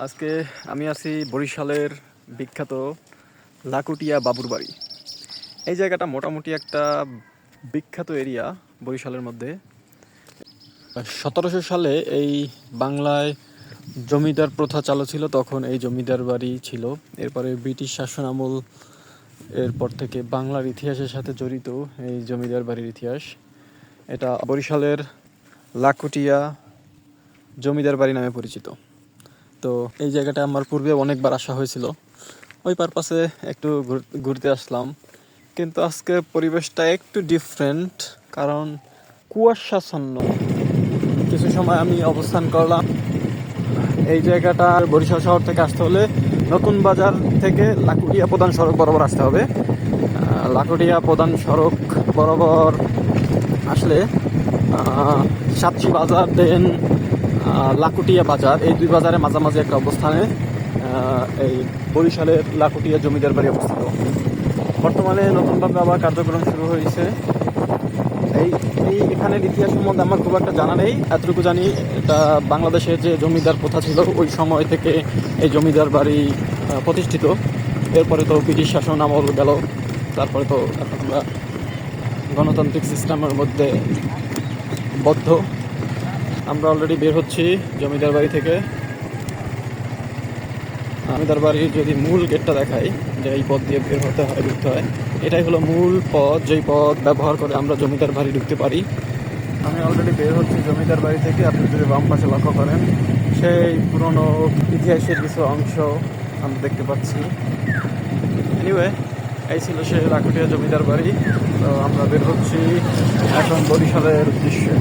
আজকে আমি আছি বরিশালের বিখ্যাত লাকুটিয়া বাবুর বাড়ি। এই জায়গাটা মোটামুটি একটা বিখ্যাত এরিয়া বরিশালের মধ্যে। 1700 সালে এই বাংলায় জমিদার প্রথা চালু ছিল, তখন এই জমিদার বাড়ি ছিল। এরপরে ব্রিটিশ শাসন আমল, এরপর থেকে বাংলার ইতিহাসের সাথে জড়িত এই জমিদার বাড়ির ইতিহাস। এটা বরিশালের লাকুটিয়া জমিদার বাড়ি নামে পরিচিত। তো এই জায়গাটা আমার পূর্বে অনেকবার আসা হয়েছিল, ওই পারপাসে একটু ঘুরতে আসলাম। কিন্তু আজকে পরিবেশটা একটু ডিফারেন্ট, কারণ কুয়াশাচ্ছন্ন। কিছু সময় আমি অবস্থান করলাম এই জায়গাটা। বরিশাল শহর থেকে আসতে হলে নতুন বাজার থেকে লাকুটিয়া প্রধান সড়ক বরাবর আসতে হবে। লাকুটিয়া প্রধান সড়ক বরাবর আসলে সাতচি বাজার, দেন লাকুটিয়া বাজার, এই দুই বাজারের মাঝামাঝি একটা অবস্থানে এই বরিশালের লাকুটিয়া জমিদার বাড়ি অবস্থিত। বর্তমানে নতুনভাবে আবার কার্যক্রম শুরু হয়েছে। এখানের ইতিহাস সম্বন্ধে আমার খুব একটা জানা নেই, এতটুকু জানি এটা বাংলাদেশের যে জমিদার প্রথা ছিল ওই সময় থেকে এই জমিদার বাড়ি প্রতিষ্ঠিত। এরপরে তো ব্রিটিশ শাসন আমল গেল, তারপরে তো এখন আমরা গণতান্ত্রিক সিস্টেমের মধ্যে বদ্ধ। আমরা অলরেডি বের হচ্ছি জমিদার বাড়ি থেকে। জমিদার বাড়ির যদি মূল গেটটা দেখাই, যে এই পথ দিয়ে বের হতে হয়, ঢুকতে হয়, এটাই হলো মূল পথ, যেই পথ ব্যবহার করে আমরা জমিদার বাড়ি ঢুকতে পারি। আমি অলরেডি বের হচ্ছি জমিদার বাড়ি থেকে। আপনি যদি বাম পাশে লক্ষ্য করেন, সেই পুরনো ইতিহাসের কিছু অংশ আমরা দেখতে পাচ্ছি। এনিওয়ে, এই ছিল সেই লাকুটিয়া জমিদার বাড়ি। তো আমরা বের হচ্ছি এখন বরিশালের উদ্দেশ্যে।